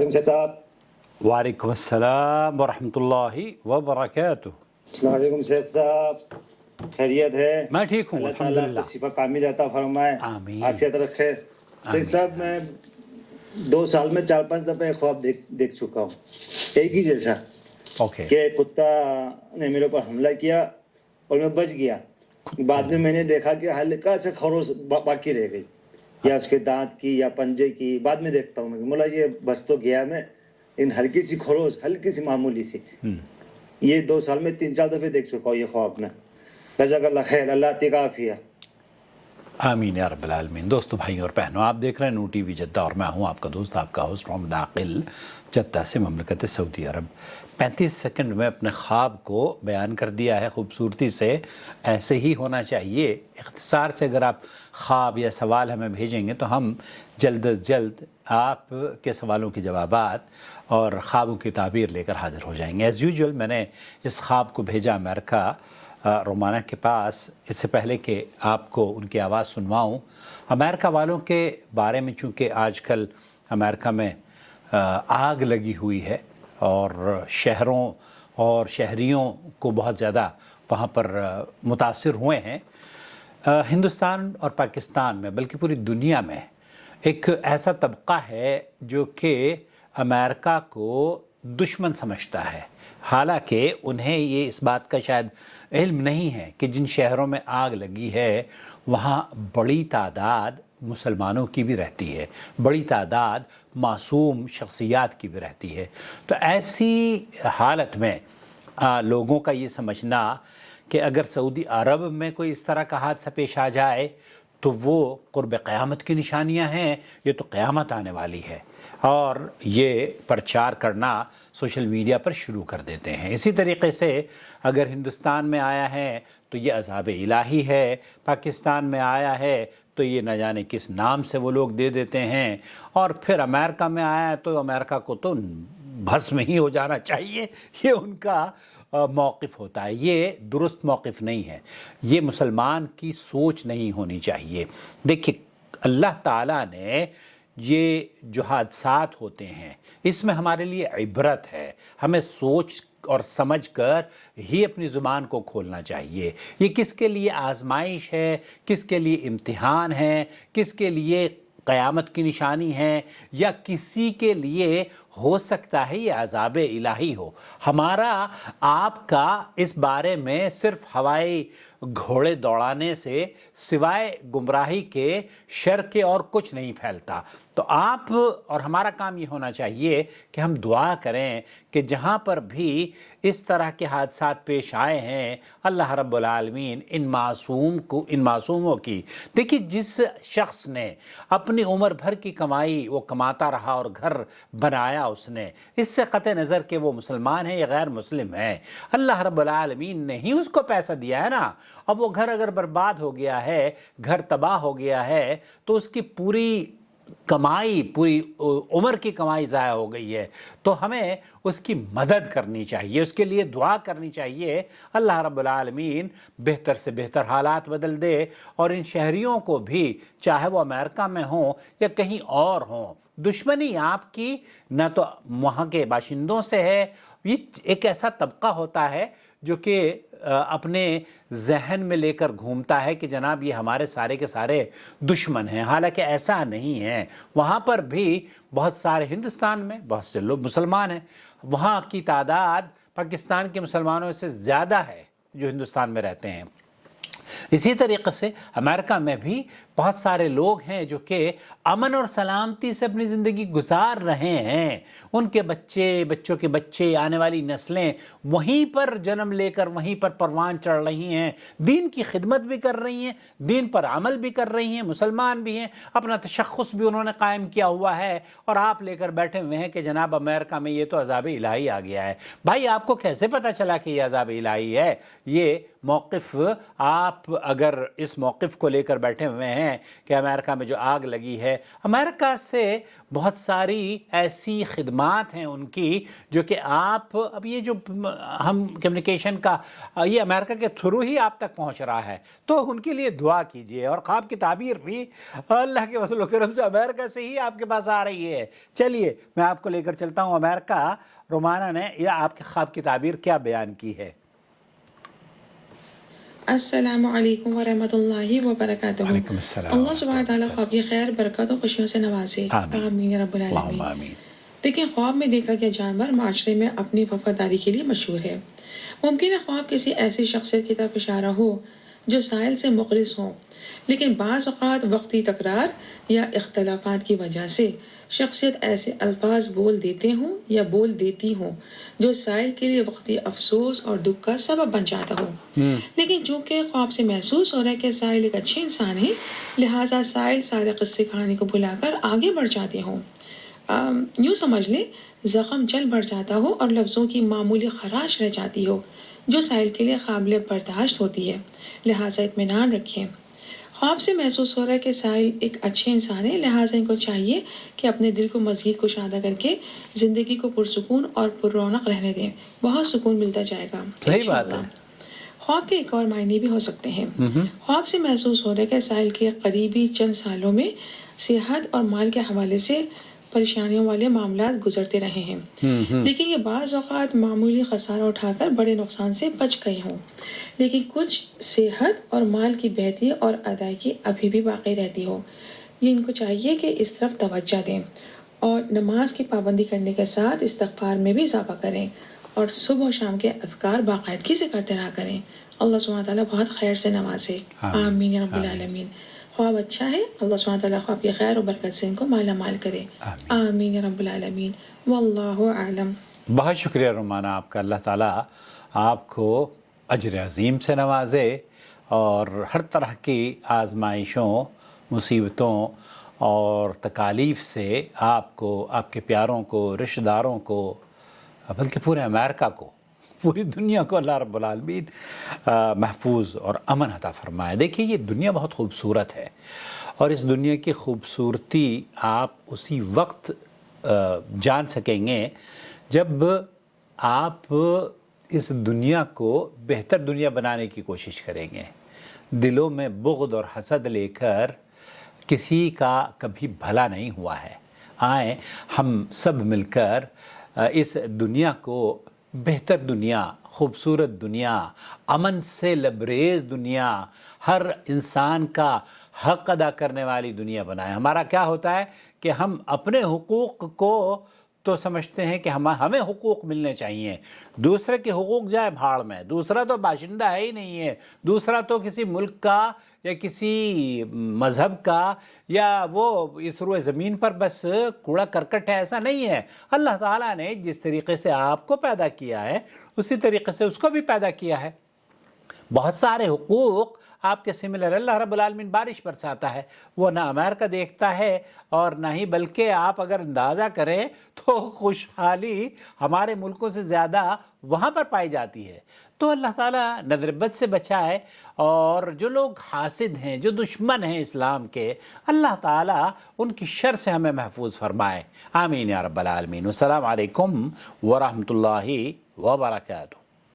वालेकुम साहब। वालेकुम अस्सलाम वरहमतुल्लाहि वबरकातुह। वालेकुम साहब, खैरियत है? मैं ठीक हूँ अल्लाह ताला अल्हम्दुलिल्लाह। आपको शिफा कामिल अता फरमाए, आमीन। आफियत रखे। शेख साहब, मैं 2 साल में 4-5 दफे ख्वाब देख चुका हूँ, एक ही जैसा ओके। कि कुत्ता ने मेरे ऊपर हमला किया और मैं बच गया। बाद में मैंने देखा कि हल्का से खरोच बाकी रह गई, या उसके दांत की या पंजे की। बाद में देखता हूँ मैं, बोला ये बच तो गया मैं, इन हल्की सी खरोच, हल्की सी मामूली सी। ये 2 साल में 3-4 दफे देख चुका हूँ ये ख्वाब में। जज़ाकल्लाह खैर, अल्लाह तिका आफिया। आमीन या रब्बल आलमीन। दोस्तों, भाइयों और बहनों, आप देख रहे हैं नू टीवी जद्दा और मैं हूं आपका दोस्त, आपका होस्ट मोहम्मद आकिल, जद्दा से, ममलकत सऊदी अरब। 35 सेकंड में अपने ख्वाब को बयान कर दिया है खूबसूरती से। ऐसे ही होना चाहिए। इख्तिसार से अगर आप ख्वाब या सवाल हमें भेजेंगे तो हम जल्द अज जल्द आपके सवालों के जवाबात और ख्वाबों की ताबीर लेकर हाज़िर हो जाएंगे। एज़ यूजुअल मैंने इस ख्वाब को भेजा अमेरिका रोमाना के पास। इससे पहले कि आपको उनकी आवाज़ सुनवाऊँ, अमेरिका वालों के बारे में, चूँकि आजकल अमेरिका में आग लगी हुई है और शहरों और शहरियों को बहुत ज़्यादा वहाँ पर मुतासिर हुए हैं। हिंदुस्तान और पाकिस्तान में, बल्कि पूरी दुनिया में एक ऐसा तबका है जो कि अमेरिका को दुश्मन समझता है। हालांकि उन्हें ये इस बात का शायद इल्म नहीं है कि जिन शहरों में आग लगी है वहाँ बड़ी तादाद मुसलमानों की भी रहती है, बड़ी तादाद मासूम शख्सियात की भी रहती है। तो ऐसी हालत में लोगों का ये समझना कि अगर सऊदी अरब में कोई इस तरह का हादसा पेश आ जाए तो वो कुर्ब क़यामत की निशानियां हैं, ये तो क़यामत आने वाली है, और ये प्रचार करना सोशल मीडिया पर शुरू कर देते हैं। इसी तरीके से अगर हिंदुस्तान में आया है तो ये अज़ाब इलाही है, पाकिस्तान में आया है तो ये न जाने किस नाम से वो लोग दे देते हैं, और फिर अमेरिका में आया है तो अमेरिका को तो भस्म ही हो जाना चाहिए, ये उनका मौक़िफ़ होता है। ये दुरुस्त मौक़िफ़ नहीं है, ये मुसलमान की सोच नहीं होनी चाहिए। देखिए, अल्लाह ताला ने ये जो हादसात होते हैं इसमें हमारे लिए इबरत है। हमें सोच और समझ कर ही अपनी ज़ुबान को खोलना चाहिए। ये किसके लिए आजमाइश है, किसके लिए इम्तिहान है, किसके लिए क़यामत की निशानी है, या किसी के लिए हो सकता है ये अज़ाब इलाही हो। हमारा आपका इस बारे में सिर्फ हवाई घोड़े दौड़ाने से सिवाय गुमराही के, शर के और कुछ नहीं फैलता। तो आप और हमारा काम ये होना चाहिए कि हम दुआ करें कि जहाँ पर भी इस तरह के हादसात पेश आए हैं, अल्लाह रब्बुल आलमीन इन मासूमों की, देखिए जिस शख्स ने अपनी उम्र भर की कमाई वो कमाता रहा और घर बनाया उसने, इससे क़तई नज़र के वो मुसलमान है या गैर मुस्लिम है, अल्लाह रब्बुल आलमीन ने ही उसको पैसा दिया है ना। अब वो घर अगर बर्बाद हो गया है, घर तबाह हो गया है, तो उसकी पूरी कमाई, पूरी उम्र की कमाई ज़ाया हो गई है। तो हमें उसकी मदद करनी चाहिए, उसके लिए दुआ करनी चाहिए, अल्लाह रब्बुल आलमीन बेहतर से बेहतर हालात बदल दे, और इन शहरियों को भी, चाहे वो अमेरिका में हों या कहीं और हों, दुश्मनी आपकी न तो वहाँ के बाशिंदों से है। ये एक ऐसा तबका होता है जो कि अपने जहन में लेकर घूमता है कि जनाब ये हमारे सारे के सारे दुश्मन हैं। हालांकि ऐसा नहीं है। वहाँ पर भी बहुत सारे, हिंदुस्तान में बहुत से लोग मुसलमान हैं, वहाँ की तादाद पाकिस्तान के मुसलमानों से ज़्यादा है जो हिंदुस्तान में रहते हैं। इसी तरीके से अमेरिका में भी बहुत सारे लोग हैं जो कि अमन और सलामती से अपनी ज़िंदगी गुजार रहे हैं। उनके बच्चे, बच्चों के बच्चे, आने वाली नस्लें वहीं पर जन्म लेकर वहीं पर परवान चढ़ रही हैं, दीन की खिदमत भी कर रही हैं, दीन पर अमल भी कर रही हैं, मुसलमान भी हैं, अपना तशख़्ख़ुस भी उन्होंने कायम किया हुआ है, और आप लेकर बैठे हुए हैं कि जनाब अमेरिका में ये तो अज़ाब इलाही आ गया है। भाई, आपको कैसे पता चला कि ये अज़ाब इलाही है? ये मौक़िफ़, आप अगर इस मौक़िफ़ को लेकर बैठे हुए हैं ہیں کہ امریکہ میں جو آگ لگی ہے، امریکہ سے بہت ساری ایسی خدمات ہیں ان کی جو کہ آپ اب یہ جو ہم کمیونیکیشن کا یہ امریکہ کے تھرو ہی آپ تک پہنچ رہا ہے، تو ان کے لیے دعا کیجئے۔ اور خواب کی تعبیر بھی اللہ کے فضل و کرم سے امریکہ سے ہی آپ کے پاس آ رہی ہے۔ چلیے میں آپ کو لے کر چلتا ہوں امریکہ۔ رومانہ نے یہ آپ کے خواب کی تعبیر کیا بیان کی ہے؟ السلام علیکم ورحمۃ اللہ وبرکاتہ۔ وعلیکم السلام اللہ سبحانہ تعالیٰ خواب کی خیر، برکت و خوشیوں سے نوازے، آمین یا رب اللہم العالمین۔ آمین۔ دیکھیں، خواب میں دیکھا گیا جانور معاشرے میں اپنی وفاداری کے لیے مشہور ہے۔ ممکن ہے خواب کسی ایسی شخصیت کی طرف اشارہ ہو جو سائل سے مخلص ہو، لیکن بعض اوقات وقتی تکرار یا اختلافات کی وجہ سے شخصیت ایسے الفاظ بول دیتے ہوں یا بول دیتی ہوں جو سائل کے لیے وقتی افسوس اور دکھ کا سبب بن جاتا ہو۔ لیکن چونکہ خواب سے محسوس ہو رہا ہے کہ سائل ایک اچھے انسان ہے، لہٰذا سائل سارے قصے کہانی کو بھلا کر آگے بڑھ جاتے ہوں۔ یوں سمجھ لیں زخم جل بڑھ جاتا ہو اور لفظوں کی معمولی خراش رہ جاتی ہو جو سائل کے لیے قابل برداشت ہوتی ہے، لہٰذا اطمینان رکھیں۔ خواب سے محسوس ہو رہا ہے کہ سائل ایک اچھے انسان ہے، لہٰذا ان کو چاہیے کہ اپنے دل کو مزید کشادہ کر کے زندگی کو پرسکون اور پر رونق رہنے دیں، بہت سکون ملتا جائے گا۔ صحیح بات ہے۔ خواب کے ایک اور معنی بھی ہو سکتے ہیں۔ خواب سے محسوس ہو رہا ہے کہ سائل کے قریبی چند سالوں میں صحت اور مال کے حوالے سے پریشانیوں والے معاملات گزرتے رہے ہیں، لیکن یہ بعض اوقات معمولی خسارہ اٹھا کر بڑے نقصان سے بچ گئے ہوں، لیکن کچھ صحت اور مال کی بہتری اور ادائیگی ابھی بھی باقی رہتی ہو۔ یہ ان کو چاہیے کہ اس طرف توجہ دیں اور نماز کی پابندی کرنے کے ساتھ استغفار میں بھی اضافہ کریں اور صبح و شام کے اذکار باقاعدگی سے کرتے رہا کریں۔ اللہ سبحانہ تعالیٰ بہت خیر سے نوازے، آمین یا رب العالمین۔ خواب اچھا ہے، اللہ سبحانہ تعالیٰ خواب کی خیر و برکت سے ان کو مالا مال کرے، آمین یا رب العالمین، واللہ اعلم۔ بہت شکریہ رومانہ آپ کا۔ اللہ تعالیٰ آپ کو اجر عظیم سے نوازے اور ہر طرح کی آزمائشوں، مصیبتوں اور تکالیف سے آپ کو، آپ کے پیاروں کو، رشتہ داروں کو، بلکہ پورے امریکہ کو، پوری دنیا کو اللہ رب العالمین محفوظ اور امن عطا فرمائے۔ دیکھیے یہ دنیا بہت خوبصورت ہے اور اس دنیا کی خوبصورتی آپ اسی وقت جان سکیں گے جب آپ اس دنیا کو بہتر دنیا بنانے کی کوشش کریں گے۔ دلوں میں بغض اور حسد لے کر کسی کا کبھی بھلا نہیں ہوا ہے۔ آئیں ہم سب مل کر اس دنیا کو بہتر دنیا، خوبصورت دنیا، امن سے لبریز دنیا، ہر انسان کا حق ادا کرنے والی دنیا بنائیں۔ ہمارا کیا ہوتا ہے کہ ہم اپنے حقوق کو تو سمجھتے ہیں کہ ہمیں حقوق ملنے چاہیے، دوسرے کے حقوق جائے بھاڑ میں، دوسرا تو باشندہ ہے ہی نہیں ہے، دوسرا تو کسی ملک کا یا کسی مذہب کا یا وہ اس روئے زمین پر بس کوڑا کرکٹ ہے، ایسا نہیں ہے۔ اللہ تعالیٰ نے جس طریقے سے آپ کو پیدا کیا ہے اسی طریقے سے اس کو بھی پیدا کیا ہے۔ بہت سارے حقوق آپ کے سملر اللہ رب العالمین بارش برساتا ہے، وہ نہ امریکہ دیکھتا ہے اور نہ ہی، بلکہ آپ اگر اندازہ کریں تو خوشحالی ہمارے ملکوں سے زیادہ وہاں پر پائی جاتی ہے۔ تو اللہ تعالیٰ نظر بد سے بچائے، اور جو لوگ حاسد ہیں، جو دشمن ہیں اسلام کے، اللہ تعالیٰ ان کی شر سے ہمیں محفوظ فرمائے، آمین یا رب العالمین۔ السلام علیکم ورحمۃ اللہ وبرکاتہ۔